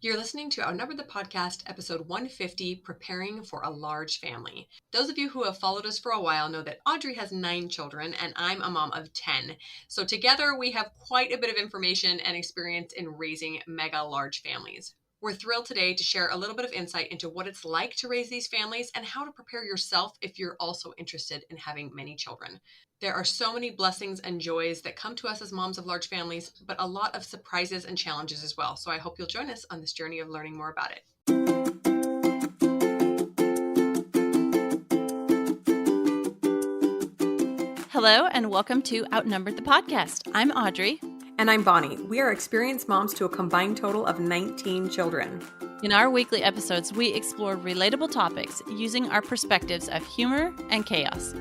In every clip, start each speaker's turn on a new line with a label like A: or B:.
A: You're listening to Outnumbered the Podcast, episode 150, Preparing for a Large Family. Those of you who have followed us for a while know that Audrey has 9 children and I'm a mom of 10. So together we have quite a bit of information and experience in raising mega large families. We're thrilled today to share a little bit of insight into what it's like to raise these families and how to prepare yourself if you're also interested in having many children. There are so many blessings and joys that come to us as moms of large families, but a lot of surprises and challenges as well. So I hope you'll join us on this journey of learning more about it.
B: Hello, and welcome to Outnumbered the Podcast. I'm Audrey.
A: And I'm Bonnie. We are experienced moms to a combined total of 19 children.
B: In our weekly episodes, we explore relatable topics using our perspectives of humor and chaos.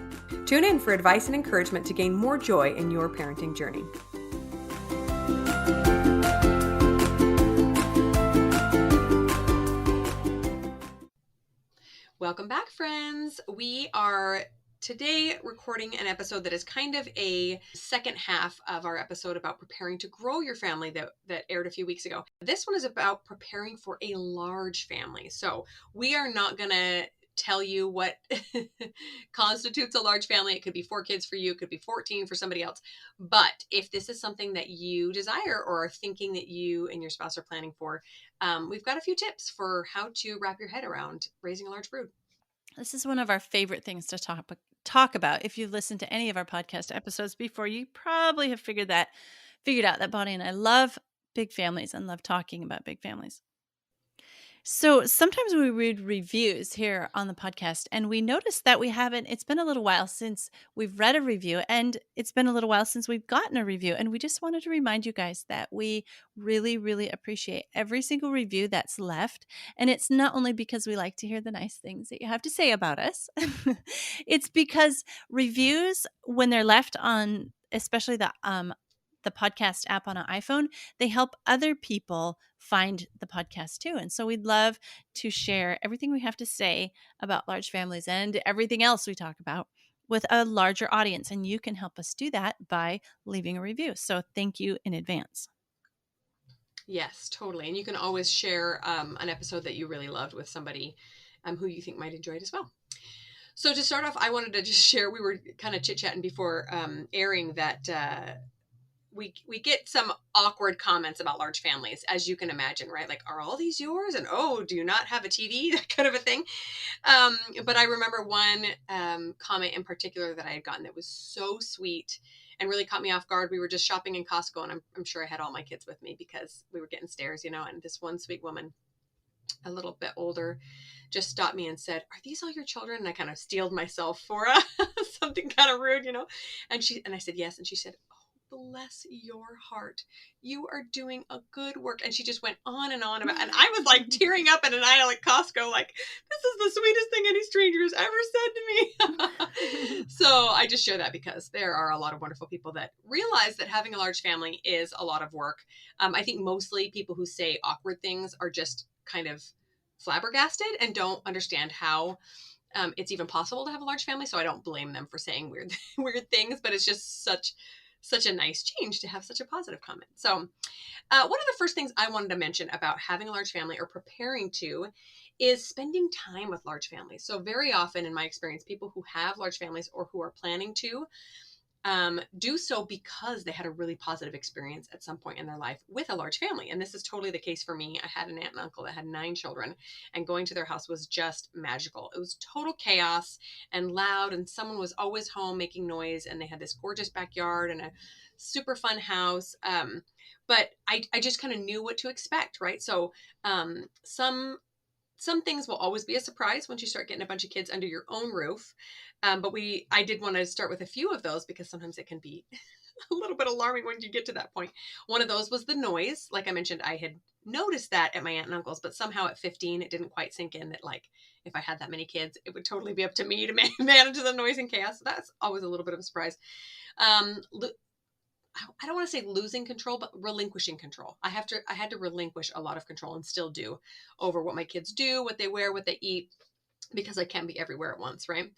A: Tune in for advice and encouragement to gain more joy in your parenting journey. Welcome back, friends. We are today recording an episode that is kind of a second half of our episode about preparing to grow your family that aired a few weeks ago. This one is about preparing for a large family. So we are not going to tell you what constitutes a large family. It could be 4 kids for you. It could be 14 for somebody else. But if this is something that you desire or are thinking that you and your spouse are planning for, we've got a few tips for how to wrap your head around raising a large brood.
B: This is one of our favorite things to talk about. If you've listened to any of our podcast episodes before, you probably have figured out that Bonnie and I love big families and love talking about big families. So sometimes we read reviews here on the podcast and we notice that it's been a little while since we've read a review and it's been a little while since we've gotten a review. And we just wanted to remind you guys that we really, really appreciate every single review that's left. And it's not only because we like to hear the nice things that you have to say about us. It's because reviews, when they're left on, especially the podcast app on an iPhone, they help other people find the podcast too. And so we'd love to share everything we have to say about large families and everything else we talk about with a larger audience. And you can help us do that by leaving a review. So thank you in advance.
A: Yes, totally. And you can always share an episode that you really loved with somebody who you think might enjoy it as well. So to start off, I wanted to just share, we were kind of chit-chatting before airing that we get some awkward comments about large families, as you can imagine, right? Like, are all these yours? And, oh, do you not have a TV? That kind of a thing. But I remember one comment in particular that I had gotten that was so sweet and really caught me off guard. We were just shopping in Costco, and I'm sure I had all my kids with me because we were getting stares, and this one sweet woman, a little bit older, just stopped me and said, "Are these all your children?" And I kind of steeled myself for something kind of rude, and I said, "Yes." And she said, "Bless your heart. You are doing a good work." And she just went on and on about, and I was like tearing up in an aisle at Costco, like, this is the sweetest thing any stranger has ever said to me. So I just share that because there are a lot of wonderful people that realize that having a large family is a lot of work. I think mostly people who say awkward things are just kind of flabbergasted and don't understand how it's even possible to have a large family. So I don't blame them for saying weird things, but it's just such a nice change to have such a positive comment. So one of the first things I wanted to mention about having a large family or preparing to is spending time with large families. So very often in my experience, people who have large families or who are planning to do so because they had a really positive experience at some point in their life with a large family. And this is totally the case for me. I had an aunt and uncle that had 9 children, and going to their house was just magical. It was total chaos and loud, and someone was always home making noise, and they had this gorgeous backyard and a super fun house. But I just kind of knew what to expect, right? So some things will always be a surprise once you start getting a bunch of kids under your own roof. But I did want to start with a few of those because sometimes it can be a little bit alarming when you get to that point. One of those was the noise. Like I mentioned, I had noticed that at my aunt and uncle's, but somehow at 15, it didn't quite sink in that, like, if I had that many kids, it would totally be up to me to manage the noise and chaos. So that's always a little bit of a surprise. I don't want to say losing control, but relinquishing control. I had to relinquish a lot of control, and still do, over what my kids do, what they wear, what they eat, because I can't be everywhere at once, right?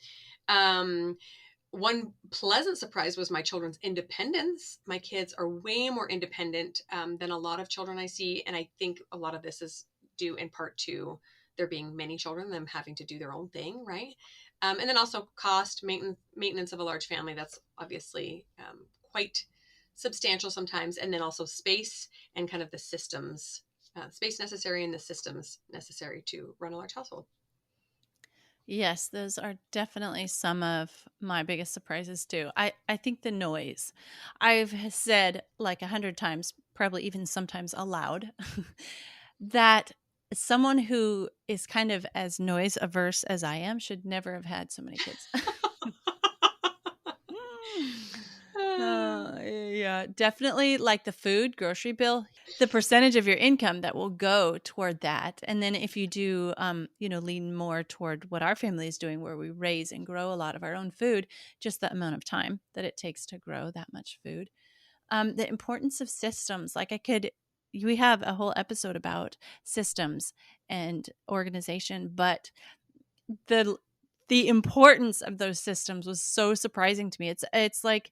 A: one pleasant surprise was my children's independence. My kids are way more independent than a lot of children I see. And I think a lot of this is due in part to there being many children, them having to do their own thing, right? And then also cost, maintenance of a large family. That's obviously quite substantial sometimes. And then also space and kind of the systems, space necessary and the systems necessary to run a large household.
B: Yes, those are definitely some of my biggest surprises too. I think the noise. I've said like 100 times, probably even sometimes aloud, that someone who is kind of as noise averse as I am should never have had so many kids. Yeah, definitely like the food grocery bill, the percentage of your income that will go toward that. And then if you do, lean more toward what our family is doing, where we raise and grow a lot of our own food, just the amount of time that it takes to grow that much food. The importance of systems, we have a whole episode about systems and organization, but the the importance of those systems was so surprising to me. It's like,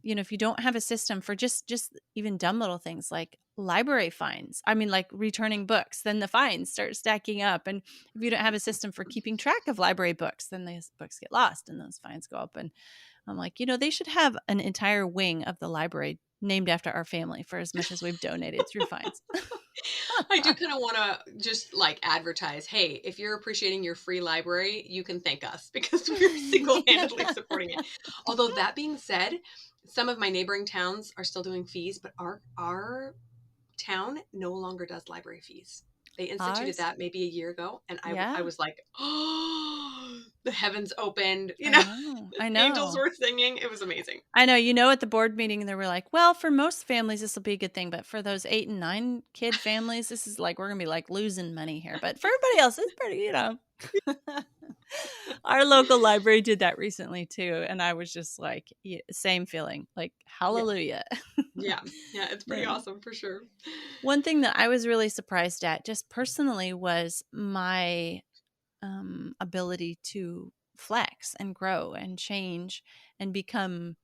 B: if you don't have a system for just even dumb little things like library fines, I mean, like returning books, then the fines start stacking up. And if you don't have a system for keeping track of library books, then those books get lost and those fines go up. And I'm like, they should have an entire wing of the library named after our family for as much as we've donated through fines.
A: I do kind of want to just like advertise, hey, if you're appreciating your free library, you can thank us because we're single-handedly supporting it. Although that being said, some of my neighboring towns are still doing fees, but our town no longer does library fees. They instituted
B: Ours?
A: that maybe a year ago, and I
B: Yeah.
A: was like, oh, the heavens opened,
B: I know. I
A: angels
B: know.
A: were singing. It was amazing.
B: I know, at the board meeting, they were like, well, for most families, this will be a good thing. But for those 8 and 9 kid families, this is like, we're going to be like losing money here. But for everybody else, it's pretty. Our local library did that recently too. And I was just like, yeah, same feeling, like,
A: Yeah,
B: hallelujah.
A: yeah, yeah. It's pretty
B: Yeah.
A: awesome for sure.
B: One thing that I was really surprised at, just personally, was my ability to flex and grow and change and become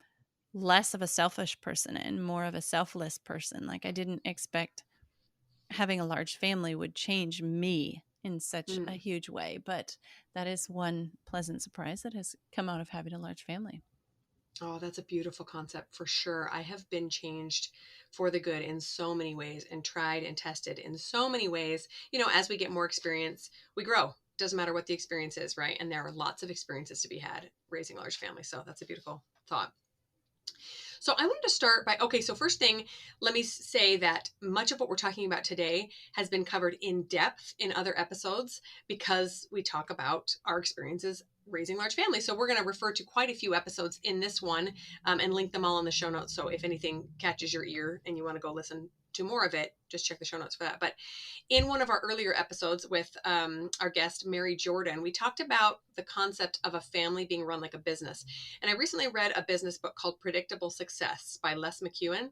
B: less of a selfish person and more of a selfless person. Like, I didn't expect having a large family would change me in such a
A: Mm.
B: huge way, but that is one pleasant surprise that has come out of having a large family.
A: Oh, that's a beautiful concept for sure. I have been changed for the good in so many ways and tried and tested in so many ways. As we get more experience, we grow. Doesn't matter what the experience is, right? And there are lots of experiences to be had raising a large family. So that's a beautiful thought. So I wanted to start by, okay, so first thing, let me say that much of what we're talking about today has been covered in depth in other episodes because we talk about our experiences raising large families. So we're going to refer to quite a few episodes in this one and link them all in the show notes. So if anything catches your ear and you want to go listen to more of it, just check the show notes for that. But in one of our earlier episodes with our guest, Mary Jordan, we talked about the concept of a family being run like a business. And I recently read a business book called Predictable Success by Les McEwen.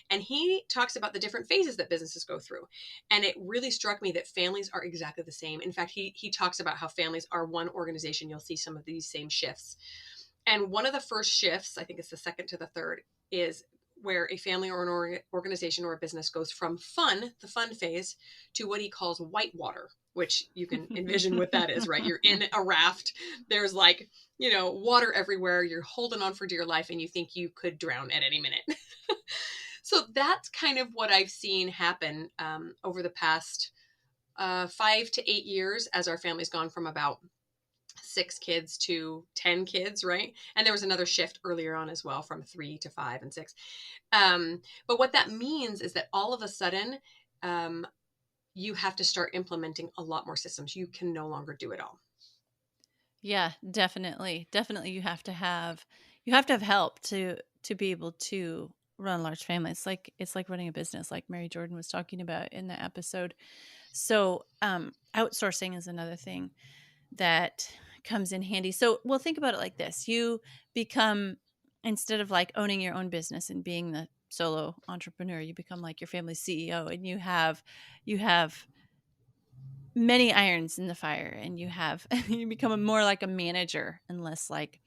A: And he talks about the different phases that businesses go through. And it really struck me that families are exactly the same. In fact, he talks about how families are one organization. You'll see some of these same shifts. And one of the first shifts, I think it's the second to the third, is where a family or an organization or a business goes from the fun phase, to what he calls whitewater, which you can envision what that is, right? You're in a raft. There's like, water everywhere. You're holding on for dear life and you think you could drown at any minute. So that's kind of what I've seen happen over the past 5 to 8 years as our family's gone from about 6 kids to 10 kids, right? And there was another shift earlier on as well from 3 to 5 and 6. But what that means is that all of a sudden, you have to start implementing a lot more systems. You can no longer do it all.
B: Yeah, definitely. Definitely you have to have help to be able to run a large family. It's like running a business, like Mary Jordan was talking about in the episode. So outsourcing is another thing that comes in handy. So we'll think about it like this. You become, instead of like owning your own business and being the solo entrepreneur, you become like your family's CEO, and you have many irons in the fire, and you become more like a manager and less like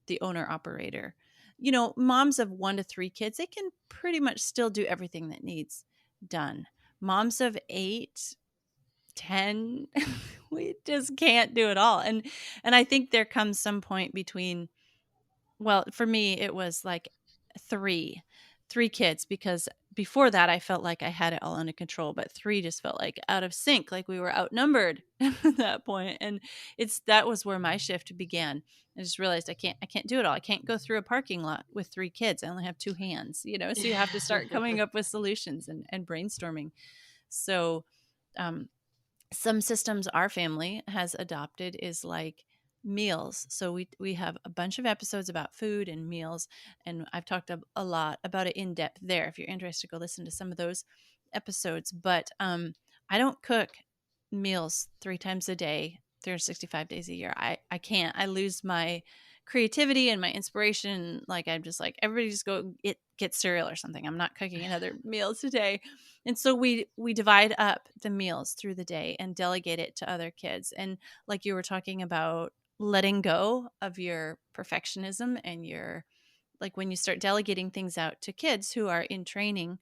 B: the owner operator. Moms of 1 to 3 kids, they can pretty much still do everything that needs done. Moms of 8, 10, we just can't do it all. And I think there comes some point between, well, for me, it was like three, three kids, because before that, I felt like I had it all under control, but three just felt like out of sync, like we were outnumbered at that point. And that was where my shift began. I just realized I can't do it all. I can't go through a parking lot with 3 kids. I only have 2 hands, so you have to start coming up with solutions and brainstorming. So, some systems our family has adopted is like meals. So we have a bunch of episodes about food and meals, and I've talked a lot about it in depth there. If you're interested, go listen to some of those episodes. But I don't cook meals 3 times a day, 365 days a year. I can't. I lose my creativity and my inspiration. Like, I'm just like, everybody just go get cereal or something. I'm not cooking another meal today. And so we divide up the meals through the day and delegate it to other kids. And like you were talking about, letting go of your perfectionism and like when you start delegating things out to kids who are in training,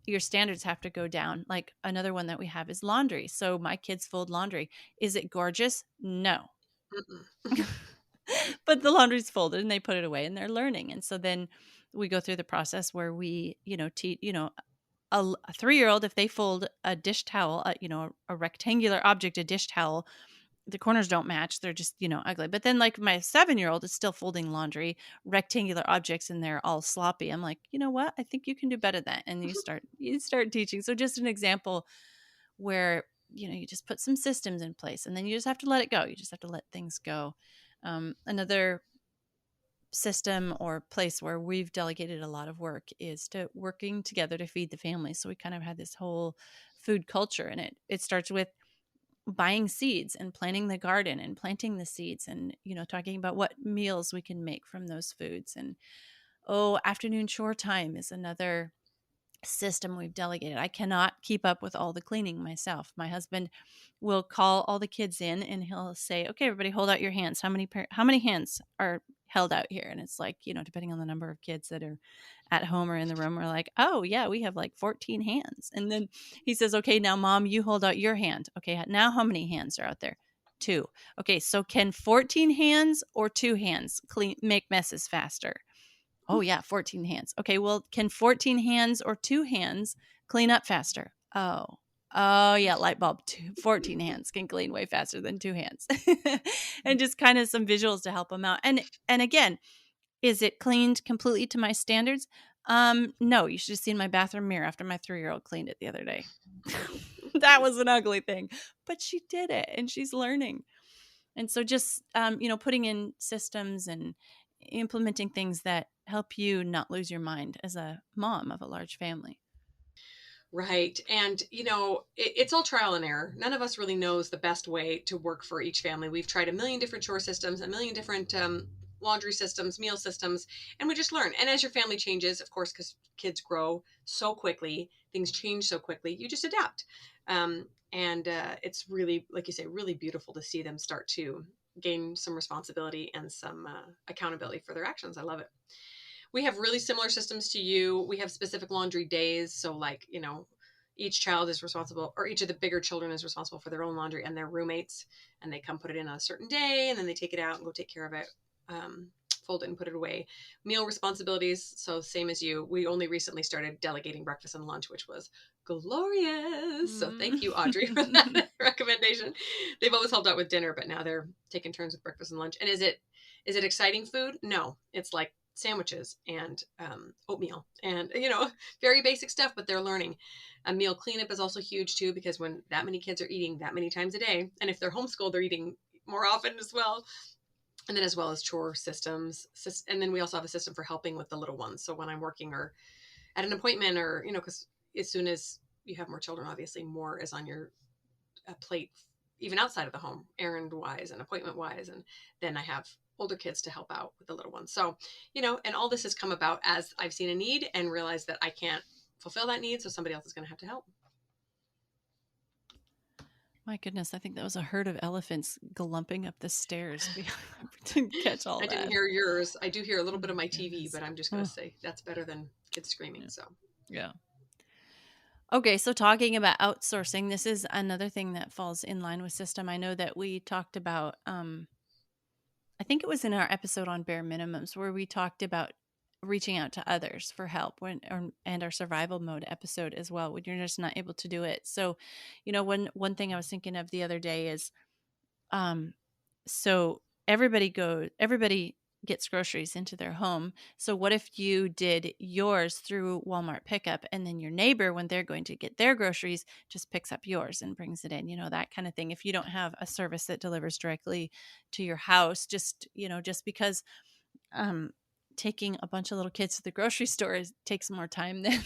B: your standards have to go down. Like, another one that we have is laundry. So my kids fold laundry. Is it gorgeous? No. But the laundry's folded and they put it away and they're learning. And so then we go through the process where we, teach, a 3-year-old, if they fold a dish towel, a rectangular object, a dish towel, the corners don't match. They're just, ugly. But then like my 7-year-old is still folding laundry, rectangular objects, and they're all sloppy. I'm like, you know what? I think you can do better than that. And you start teaching. So just an example where, you just put some systems in place and then you just have to let it go. You just have to let things go. Another system or place where we've delegated a lot of work is to working together to feed the family. So we kind of had this whole food culture, and it starts with buying seeds and planting the garden and planting the seeds, and talking about what meals we can make from those foods. And afternoon chore time is another system we've delegated. I cannot keep up with all the cleaning myself. My husband will call all the kids in and he'll say, "Okay, everybody, hold out your hands. How many hands are held out here?" And it's like, depending on the number of kids that are at home or in the room, we're like, "Oh yeah, we have like 14 hands." And then he says, "Okay, now Mom, you hold out your hand. Okay, now how many hands are out there?" 2. Okay, so can 14 hands or 2 hands make messes faster? Oh yeah, 14 hands. Okay, well, can 14 hands or 2 hands clean up faster? Oh yeah, light bulb. 14 hands can clean way faster than 2 hands. And just kind of some visuals to help them out. And again, is it cleaned completely to my standards? No, you should have seen my bathroom mirror after my 3-year-old cleaned it the other day. That was an ugly thing, but she did it and she's learning. And so just, putting in systems and implementing things that help you not lose your mind as a mom of a large family.
A: Right. And, it's all trial and error. None of us really knows the best way to work for each family. We've tried a million different chore systems, a million different laundry systems, meal systems, and we just learn. And as your family changes, of course, because kids grow so quickly, things change so quickly, you just adapt. And it's really, like you say, really beautiful to see them start to gain some responsibility and some accountability for their actions. I love it. We have really similar systems to you. We have specific laundry days. So like, each child is responsible, or each of the bigger children is responsible for their own laundry and their roommates. And they come put it in on a certain day and then they take it out and go take care of it. Fold it and put it away. Meal responsibilities. So same as you, we only recently started delegating breakfast and lunch, which was glorious. So thank you, Audrey, for that recommendation. They've always helped out with dinner, but now they're taking turns with breakfast and lunch. And is it exciting food? No, it's like sandwiches and oatmeal and very basic stuff, but they're learning. A meal cleanup is also huge too, because when that many kids are eating that many times a day, and if they're homeschooled, they're eating more often as well. And then as well as chore systems. And then we also have a system for helping with the little ones. So when I'm working or at an appointment, or because as soon as you have more children, obviously more is on your plate, even outside of the home, errand wise and appointment wise. And then I have older kids to help out with the little ones. So, and all this has come about as I've seen a need and realized that I can't fulfill that need. So somebody else is going to have to help.
B: My goodness, I think that was a herd of elephants glumping up the stairs to catch all
A: I didn't
B: that.
A: hear yours. I do hear a little bit of my TV,
B: Goodness.
A: but I'm just going to say that's better than kids screaming.
B: Yeah.
A: So,
B: Yeah. Okay, so talking about outsourcing, this is another thing that falls in line with system. I know that we talked about I think it was in our episode on bare minimums where we talked about reaching out to others for help and our survival mode episode as well when you're just not able to do it. So, one thing I was thinking of the other day is um so everybody gets groceries into their home. So what if you did yours through Walmart pickup, and then your neighbor, when they're going to get their groceries, just picks up yours and brings it in, that kind of thing. If you don't have a service that delivers directly to your house, just because um taking a bunch of little kids to the grocery store takes more time than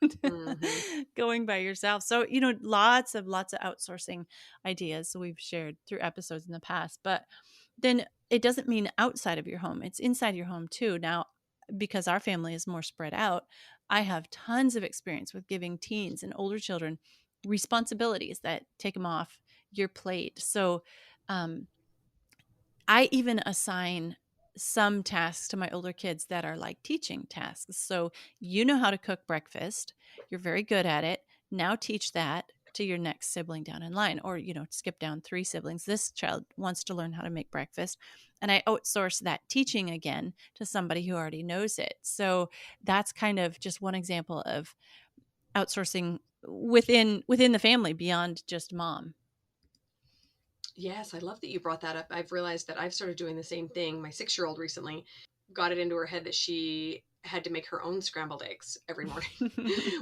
A: mm-hmm.
B: going by yourself. So, lots of outsourcing ideas we've shared through episodes in the past. But then it doesn't mean outside of your home, it's inside your home too. Now, because our family is more spread out, I have tons of experience with giving teens and older children responsibilities that take them off your plate. So, um, I even assign some tasks to my older kids that are like teaching tasks. So, you know how to cook breakfast, you're very good at it. Now, teach that to your next sibling down in line, or, skip down 3 siblings. This child wants to learn how to make breakfast. And I outsource that teaching again to somebody who already knows it. So, that's kind of just one example of outsourcing within the family beyond just mom.
A: Yes, I love that you brought that up. I've realized that I've started doing the same thing. My 6-year-old recently got it into her head that she had to make her own scrambled eggs every morning,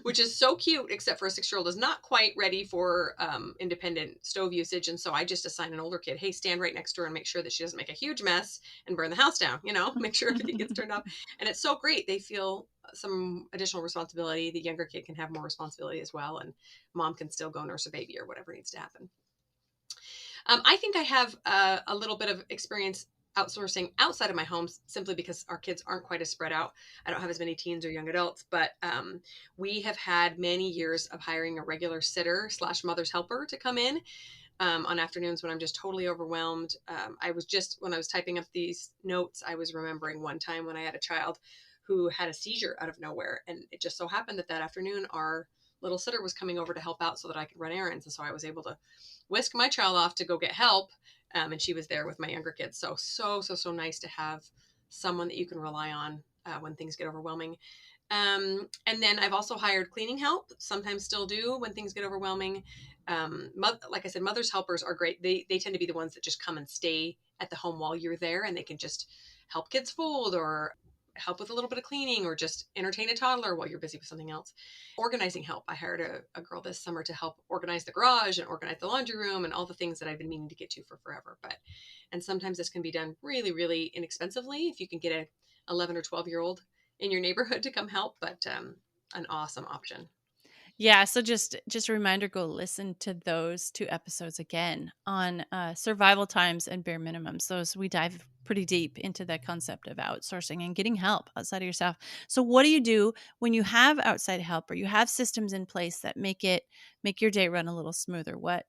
A: which is so cute, except for a 6-year-old is not quite ready for independent stove usage. And so I just assign an older kid, hey, stand right next to her and make sure that she doesn't make a huge mess and burn the house down, make sure everything gets turned off. And it's so great. They feel some additional responsibility. The younger kid can have more responsibility as well. And mom can still go nurse a baby or whatever needs to happen. I think I have a little bit of experience outsourcing outside of my home simply because our kids aren't quite as spread out. I don't have as many teens or young adults, but we have had many years of hiring a regular sitter / mother's helper to come in on afternoons when I'm just totally overwhelmed. When I was typing up these notes, I was remembering one time when I had a child who had a seizure out of nowhere. And it just so happened that afternoon, our little sitter was coming over to help out so that I could run errands. And so I was able to whisk my child off to go get help. And she was there with my younger kids. So nice to have someone that you can rely on when things get overwhelming. And then I've also hired cleaning help, sometimes still do when things get overwhelming. Like I said, mother's helpers are great. They tend to be the ones that just come and stay at the home while you're there, and they can just help kids fold or help with a little bit of cleaning or just entertain a toddler while you're busy with something else. Organizing help. I hired a girl this summer to help organize the garage and organize the laundry room and all the things that I've been meaning to get to for forever. And sometimes this can be done really, really inexpensively if you can get a 11 or 12-year-old in your neighborhood to come help, but an awesome option.
B: Yeah, so just a reminder, go listen to those 2 episodes again on survival times and bare minimums. Those we dive pretty deep into the concept of outsourcing and getting help outside of yourself. So what do you do when you have outside help or you have systems in place that make your day run a little smoother? What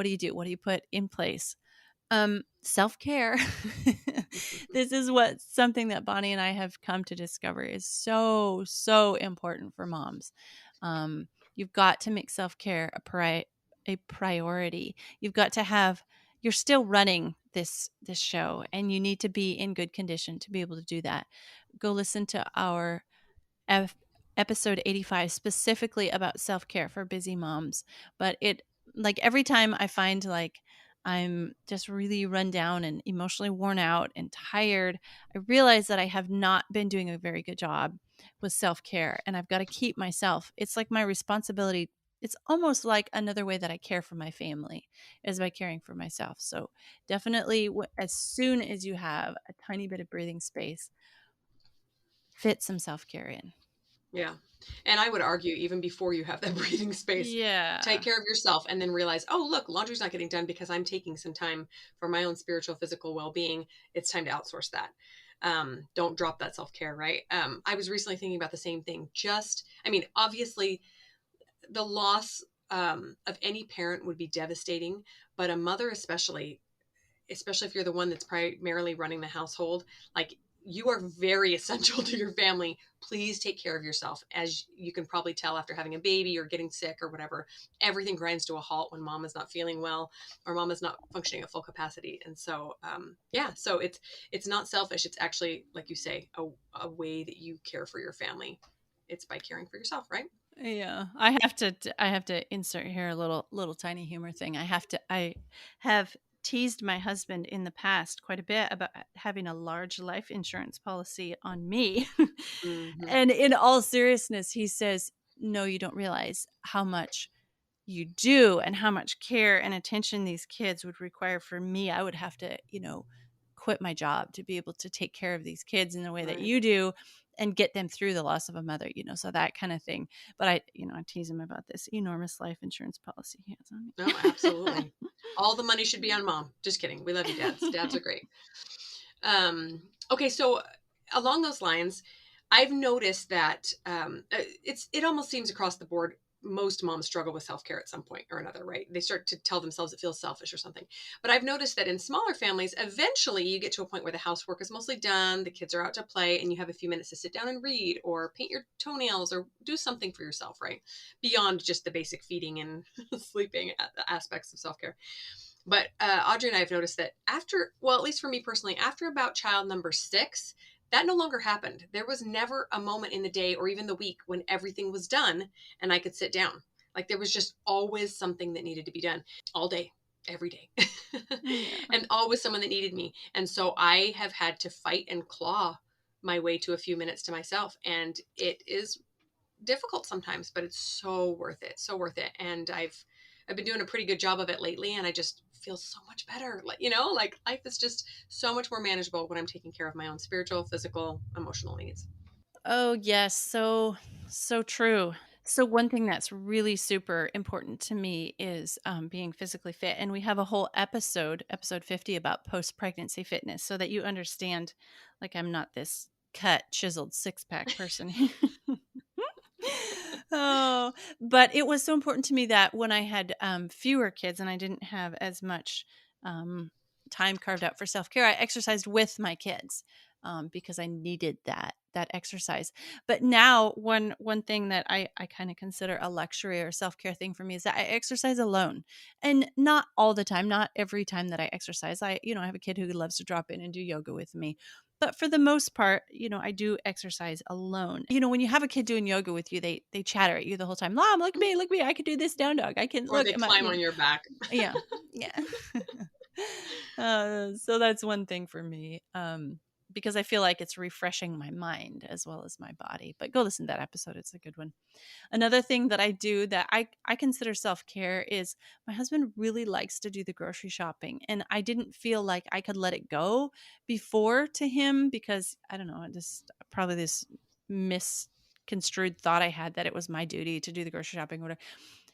B: do you do? What do you put in place? Self-care. This is something that Bonnie and I have come to discover is so important for moms. You've got to make self-care a priority. You've got to have you're still running this show, and you need to be in good condition to be able to do that. Go listen to our episode 85 specifically about self-care for busy moms. But like every time I find like I'm just really run down and emotionally worn out and tired, I realize that I have not been doing a very good job with self-care, and I've got to keep myself. It's like my responsibility. It's almost like another way that I care for my family is by caring for myself. So definitely, as soon as you have a tiny bit of breathing space, fit some self-care in.
A: Yeah. And I would argue even before you have that breathing space, take
B: Yeah.
A: care of yourself and then realize, oh, look, laundry's not getting done because I'm taking some time for my own spiritual, physical well-being. It's time to outsource that. Don't drop that self-care, right? I was recently thinking about the same thing. Obviously the loss of any parent would be devastating, but a mother especially, especially if you're the one that's primarily running the household, like you are very essential to your family. Please take care of yourself. As you can probably tell after having a baby or getting sick or whatever, everything grinds to a halt when mom is not feeling well or mom is not functioning at full capacity. And so, so it's not selfish. It's actually, like you say, a way that you care for your family. It's by caring for yourself, right?
B: Yeah, I have to insert here a little tiny humor thing. I have teased my husband in the past quite a bit about having a large life insurance policy on me.
A: Mm-hmm.
B: And in all seriousness, he says, "No, you don't realize how much you do and how much care and attention these kids would require for me. I would have to, quit my job to be able to take care of these kids in the way that
A: Right.
B: you do and get them through the loss of a mother, so that kind of thing." But I tease him about this enormous life insurance policy he has on
A: No, absolutely. All the money should be on mom. Just kidding. We love you, dads. Dads are
B: me.
A: great. Okay, so along those lines, I've noticed that it almost seems across the board. Most moms struggle with self-care at some point or another, right? They start to tell themselves it feels selfish or something. But I've noticed that in smaller families, eventually you get to a point where the housework is mostly done, the kids are out to play, and you have a few minutes to sit down and read or paint your toenails or do something for yourself, right? Beyond just the basic feeding and sleeping aspects of self-care. But Audrey and I have noticed that after, well, at least for me personally, after about child number 6, that no longer happened. There was never a moment in the day or even the week when everything was done and I could sit down. Like there was just always something that needed to be done all day, every day,
B: Yeah.
A: and always someone that needed me. And so I have had to fight and claw my way to a few minutes to myself. And it is difficult sometimes, but it's so worth it. So worth it. And I've been doing a pretty good job of it lately, and I just feel so much better. Like, like life is just so much more manageable when I'm taking care of my own spiritual, physical, emotional needs.
B: Oh, yes. So true. So one thing that's really super important to me is being physically fit, and we have a whole episode 50, about post-pregnancy fitness, so that you understand, like, I'm not this cut, chiseled six-pack person. Oh, but it was so important to me that when I had fewer kids and I didn't have as much um, time carved out for self-care, I exercised with my kids, because I needed that exercise. But now one thing that I kind of consider a luxury or self-care thing for me is that I exercise alone. And not all the time, not every time that I exercise. I have a kid who loves to drop in and do yoga with me. But for the most part, I do exercise alone. When you have a kid doing yoga with you, they chatter at you the whole time. Mom, look at me. I can do this down dog. I can
A: Or
B: look
A: they
B: at my,
A: climb on your back.
B: yeah, yeah. So that's one thing for me. Because I feel like it's refreshing my mind as well as my body. But go listen to that episode. It's a good one. Another thing that I do that I consider self-care is my husband really likes to do the grocery shopping. And I didn't feel like I could let it go before to him because I don't know, just probably this misconstrued thought I had that it was my duty to do the grocery shopping or whatever.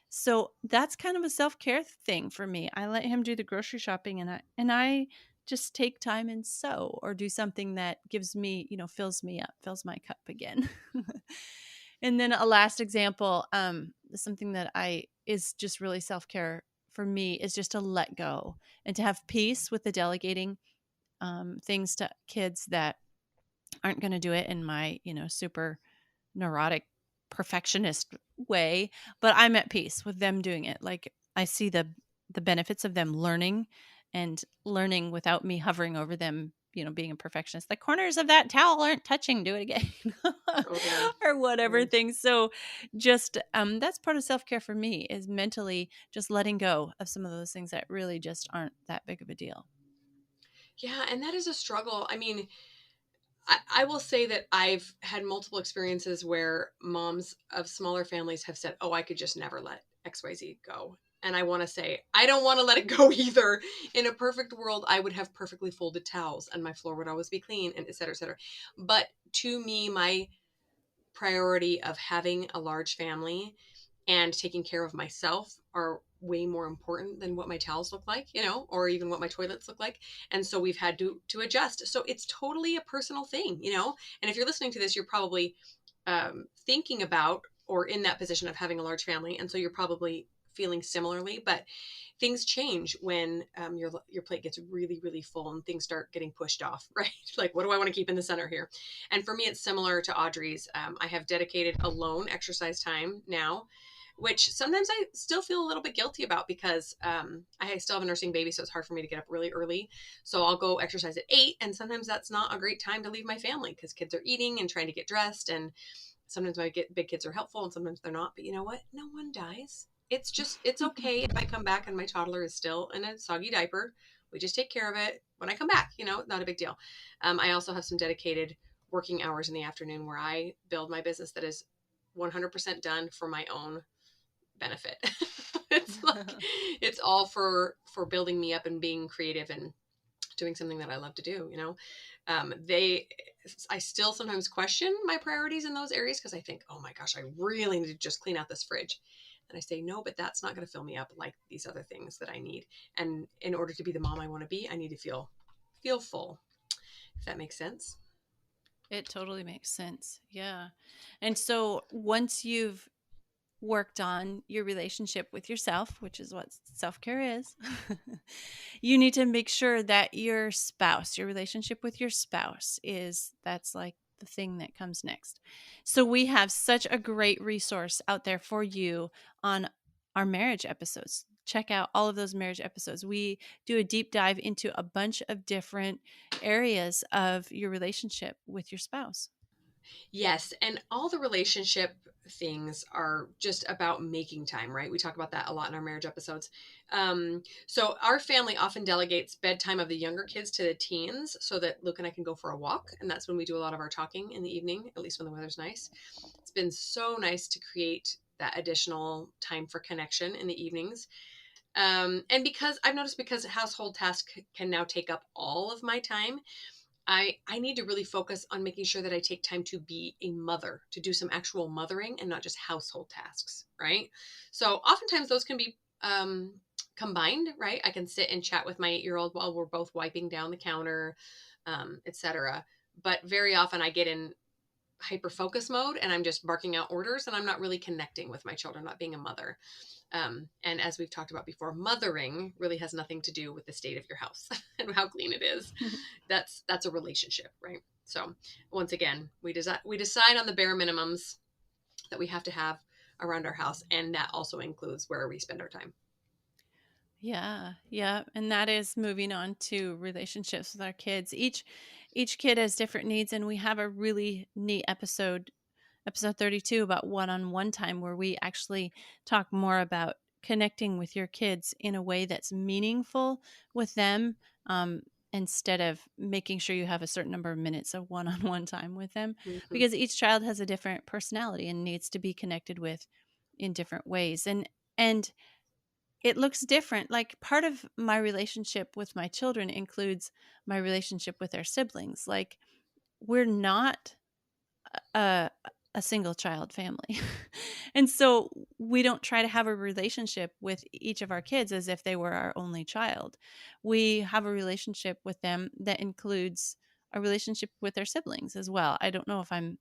B: So that's kind of a self-care thing for me. I let him do the grocery shopping and I just take time and sew or do something that gives me, fills me up, fills my cup again. And then a last example, something that I is just really self-care for me is just to let go and to have peace with the delegating things to kids that aren't going to do it in my, super neurotic perfectionist way, but I'm at peace with them doing it. Like I see the benefits of them learning and learning without me hovering over them, being a perfectionist. The corners of that towel aren't touching, do it again.
A: Totally.
B: Or whatever
A: Totally.
B: things. So just that's part of self-care for me is mentally just letting go of some of those things that really just aren't that big of a deal.
A: Yeah, and that is a struggle. I mean, I will say that I've had multiple experiences where moms of smaller families have said, "Oh, I could just never let XYZ go." And I want to say, I don't want to let it go either. In a perfect world, I would have perfectly folded towels and my floor would always be clean and et cetera, et cetera. But to me, my priority of having a large family and taking care of myself are way more important than what my towels look like, or even what my toilets look like. And so we've had to adjust. So it's totally a personal thing. And if you're listening to this, you're probably thinking about or in that position of having a large family. And so you're probably feeling similarly, but things change when your plate gets really, really full and things start getting pushed off, right? Like, what do I want to keep in the center here? And for me, it's similar to Audrey's. I have dedicated alone exercise time now, which sometimes I still feel a little bit guilty about because I still have a nursing baby, so it's hard for me to get up really early. So I'll go exercise at 8, and sometimes that's not a great time to leave my family because kids are eating and trying to get dressed, and sometimes my big kids are helpful and sometimes they're not. But you know what? No one dies. It's okay if I come back and my toddler is still in a soggy diaper. We just take care of it when I come back, not a big deal. I also have some dedicated working hours in the afternoon where I build my business that is 100% done for my own benefit. It's all for building me up and being creative and doing something that I love to do. I still sometimes question my priorities in those areas because I think, oh my gosh, I really need to just clean out this fridge. And I say, no, but that's not going to fill me up like these other things that I need. And in order to be the mom I want to be, I need to feel full, if that makes sense.
B: It totally makes sense. Yeah. And so once you've worked on your relationship with yourself, which is what self-care is, you need to make sure that your relationship with your spouse that's like the thing that comes next. So we have such a great resource out there for you on our marriage episodes. Check out all of those marriage episodes. We do a deep dive into a bunch of different areas of your relationship with your spouse.
A: Yes, and all the relationship things are just about making time, right? We talk about that a lot in our marriage episodes. So our family often delegates bedtime of the younger kids to the teens so that Luke and I can go for a walk, and that's when we do a lot of our talking in the evening, at least when the weather's nice. It's been so nice to create that additional time for connection in the evenings. And because household tasks can now take up all of my time, I need to really focus on making sure that I take time to be a mother, to do some actual mothering and not just household tasks, right? So oftentimes those can be combined, right? I can sit and chat with my 8-year-old while we're both wiping down the counter, etc. But very often I get in hyper focus mode and I'm just barking out orders and I'm not really connecting with my children, not being a mother. And as we've talked about before, mothering really has nothing to do with the state of your house and how clean it is. That's a relationship, right? So once again, we decide on the bare minimums that we have to have around our house, and that also includes where we spend our time.
B: Yeah, yeah, and that is moving on to relationships with our kids. Each kid has different needs, and we have a really neat episode 32 about one-on-one time where we actually talk more about connecting with your kids in a way that's meaningful with them, instead of making sure you have a certain number of minutes of one-on-one time with them,
A: Mm-hmm.
B: because each child has a different personality and needs to be connected with in different ways. And it looks different. Like, part of my relationship with my children includes my relationship with their siblings. Like, we're not a, a single child family. And so we don't try to have a relationship with each of our kids as if they were our only child. We have a relationship with them that includes a relationship with their siblings as well. I don't know if I'm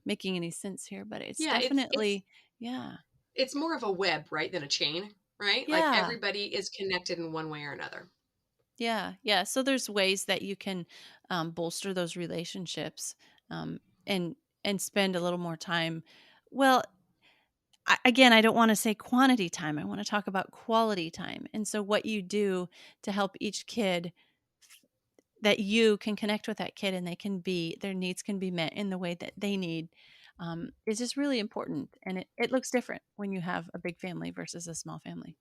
B: making any sense here, but it's
A: Yeah, it's
B: definitely, yeah.
A: it's more of a web, right, than a chain, right? Like
B: Yeah.
A: everybody is connected in one way or another.
B: Yeah, yeah. So there's ways that you can bolster those relationships, um, and spend a little more time. Well, again, I don't want to say quantity time. I want to talk about quality time. And so, what you do to help each kid, that you can connect with that kid and their needs can be met in the way that they need, is just really important. And it looks different when you have a big family versus a small family.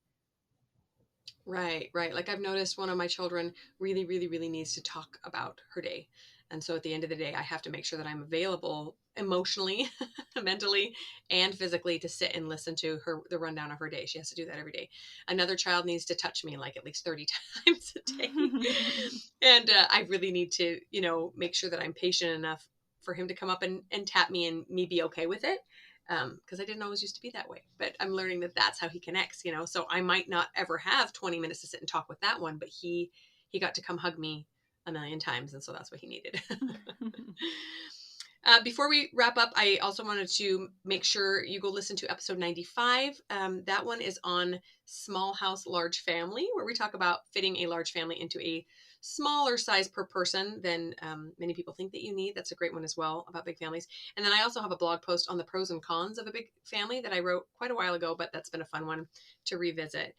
A: Right, right. Like I've noticed one of my children really, really, really needs to talk about her day. And so at the end of the day, I have to make sure that I'm available emotionally, mentally, and physically to sit and listen to the rundown of her day. She has to do that every day. Another child needs to touch me like at least 30 times a day. And I really need to, make sure that I'm patient enough for him to come up and tap me and me be okay with it, because I didn't always used to be that way. But I'm learning that that's how he connects. So I might not ever have 20 minutes to sit and talk with that one, but he got to come hug me a million times, and so that's what he needed. Before we wrap up, I also wanted to make sure you go listen to episode 95. That one is on small house, large family, where we talk about fitting a large family into a smaller size per person than many people think that you need. That's a great one as well about big families. And then I also have a blog post on the pros and cons of a big family that I wrote quite a while ago, but that's been a fun one to revisit.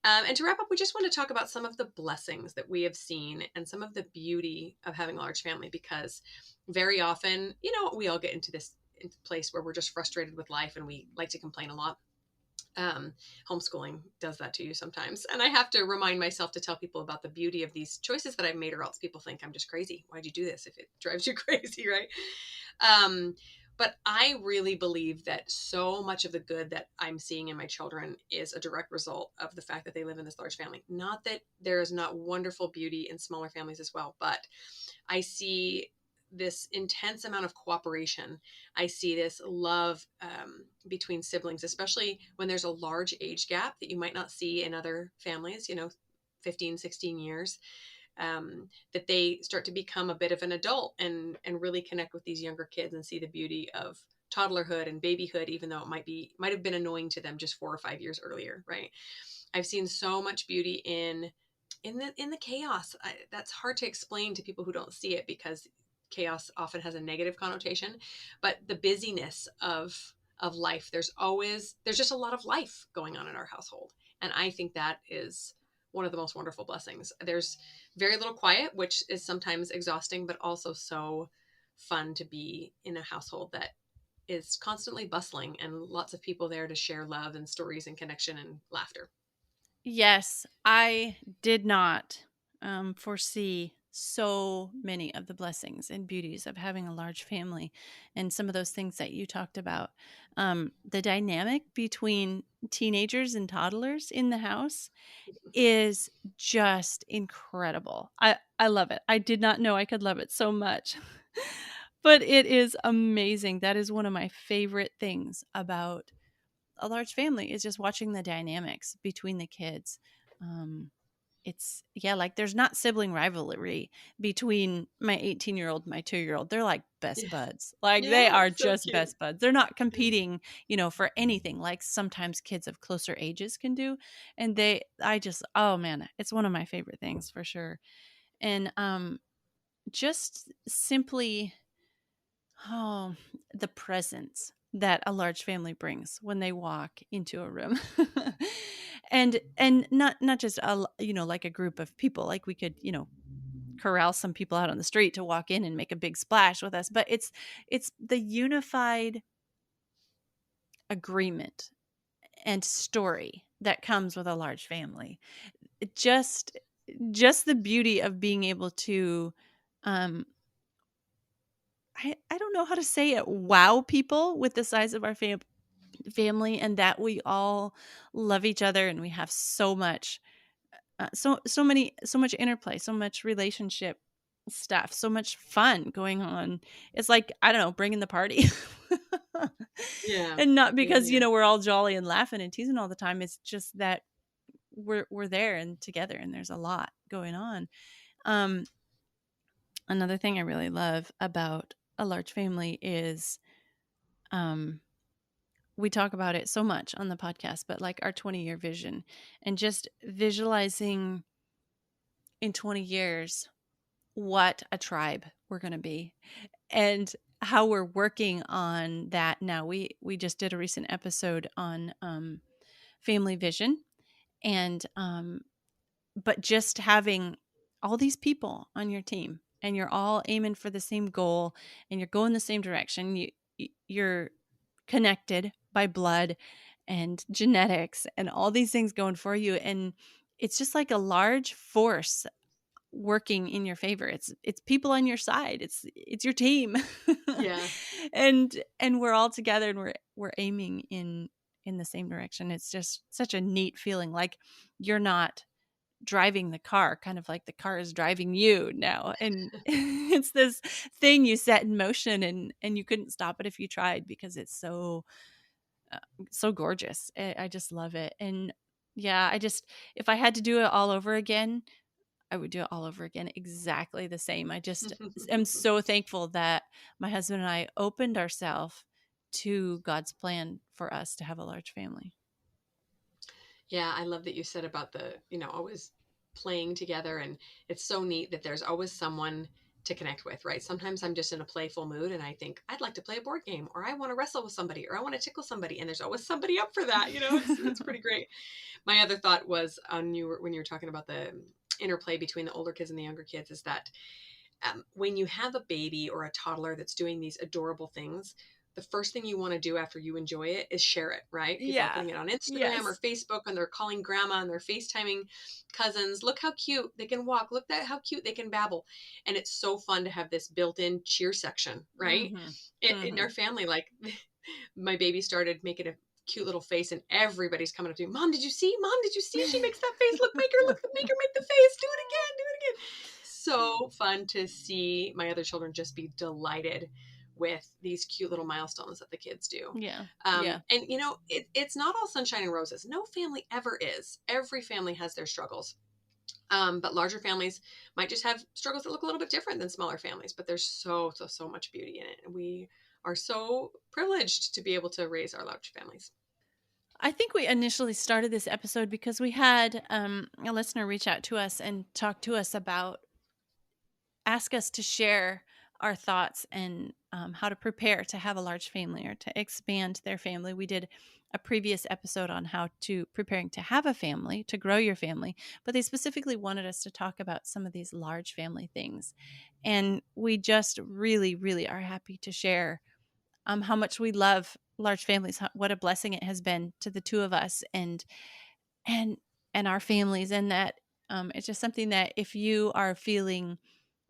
A: And to wrap up, we just want to talk about some of the blessings that we have seen and some of the beauty of having a large family, because very often, we all get into this place where we're just frustrated with life and we like to complain a lot. Homeschooling does that to you sometimes. And I have to remind myself to tell people about the beauty of these choices that I've made, or else people think I'm just crazy. Why'd you do this if it drives you crazy, right? Um, but I really believe that so much of the good that I'm seeing in my children is a direct result of the fact that they live in this large family. Not that there is not wonderful beauty in smaller families as well, but I see this intense amount of cooperation. I see this love between siblings, especially when there's a large age gap that you might not see in other families, 15, 16 years. That they start to become a bit of an adult and really connect with these younger kids and see the beauty of toddlerhood and babyhood, even though might have been annoying to them just 4 or 5 years earlier, right? I've seen so much beauty in the chaos. That's hard to explain to people who don't see it, because chaos often has a negative connotation, but the busyness of life, there's just a lot of life going on in our household, and I think that is one of the most wonderful blessings. There's very little quiet, which is sometimes exhausting, but also so fun to be in a household that is constantly bustling and lots of people there to share love and stories and connection and laughter.
B: Yes, I did not foresee so many of the blessings and beauties of having a large family, and some of those things that you talked about. The dynamic between teenagers and toddlers in the house is just incredible. I love it. I did not know I could love it so much. But it is amazing. That is one of my favorite things about a large family, is just watching the dynamics between the kids. Um, it's yeah, like there's not sibling rivalry between my 18-year-old, my 2-year-old. They're like best
A: Yeah,
B: buds. Like they
A: yeah,
B: are
A: it's so
B: just
A: cute.
B: best buds. They're not
A: Yeah.
B: competing, for anything like sometimes kids of closer ages can do. And I just, oh man, it's one of my favorite things for sure. And just simply, oh, the presence that a large family brings when they walk into a room. And not just like a group of people, like we could, corral some people out on the street to walk in and make a big splash with us, but it's the unified agreement and story that comes with a large family. It just the beauty of being able to um I don't know how to say it, wow people with the size of our family, and that we all love each other, and we have so much so much interplay, so much relationship stuff, so much fun going on. It's like, I don't know, bringing the party.
A: Yeah.
B: And not
A: Yeah.
B: because,
A: Yeah.
B: we're all jolly and laughing and teasing all the time. It's just that we're there and together, and there's a lot going on. Um Another thing I really love about a large family is um we talk about it so much on the podcast, but like our 20-year vision, and just visualizing in 20 years what a tribe we're going to be, and how we're working on that now. We just did a recent episode on family vision, and but just having all these people on your team, and you're all aiming for the same goal, and you're going the same direction. You're connected by blood and genetics and all these things going for you, and it's just like a large force working in your favor. It's people on your side. It's your team.
A: Yeah.
B: And we're all together, and we're aiming in the same direction. It's just such a neat feeling, like you're not driving the car, kind of like the car is driving you now, and it's this thing you set in motion, and you couldn't stop it if you tried, because it's uh, so gorgeous. I just love it. And yeah, I just, if I had to do it all over again, I would do it all over again, exactly the same. I just am so thankful that my husband and I opened ourselves to God's plan for us to have a large family.
A: Yeah, I love that you said about the, always playing together. And it's so neat that there's always someone to connect with, right? Sometimes I'm just in a playful mood and I think I'd like to play a board game, or I want to wrestle with somebody, or I want to tickle somebody. And there's always somebody up for that. It's pretty great. My other thought was when you were talking about the interplay between the older kids and the younger kids is that when you have a baby or a toddler that's doing these adorable things, the first thing you want to do after you enjoy it is share it, right? People are
B: Yeah.
A: putting it on Instagram
B: Yes.
A: or Facebook, and they're calling grandma and they're FaceTiming cousins. Look how cute they can walk. Look at how cute they can babble. And it's so fun to have this built-in cheer section, right? In our family, like my baby started making a cute little face and everybody's coming up to me. Mom, did you see? Mom, did you see? She makes that face. Look, make her make the face. Do it again. So fun to see my other children just be delighted with these cute little milestones that the kids do.
B: Yeah.
A: And it's not all sunshine and roses. No family ever is. Every family has their struggles. But larger families might just have struggles that look a little bit different than smaller families, but there's so much beauty in it. And we are so privileged to be able to raise our large families.
B: I think we initially started this episode because we had a listener reach out to us and talk to us about, ask us to share our thoughts and how to prepare to have a large family or to expand their family. We did a previous episode on how to preparing to have a family, to grow your family, but they specifically wanted us to talk about some of these large family things. And we just really, really are happy to share how much we love large families, what a blessing it has been to the two of us and our families, and that it's just something that if you are feeling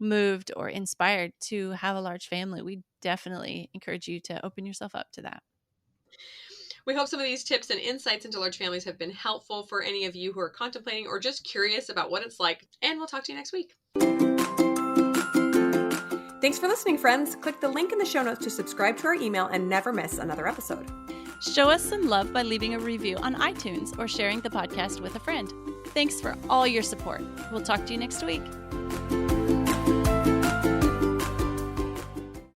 B: moved or inspired to have a large family, we definitely encourage you to open yourself up to that.
A: We hope some of these tips and insights into large families have been helpful for any of you who are contemplating or just curious about what it's like, and we'll talk to you next week. Thanks for listening, friends. Click the link in the show notes to subscribe to our email and never miss another episode.
B: Show us some love by leaving a review on iTunes or sharing the podcast with a friend. Thanks for all your support. We'll talk to you next week.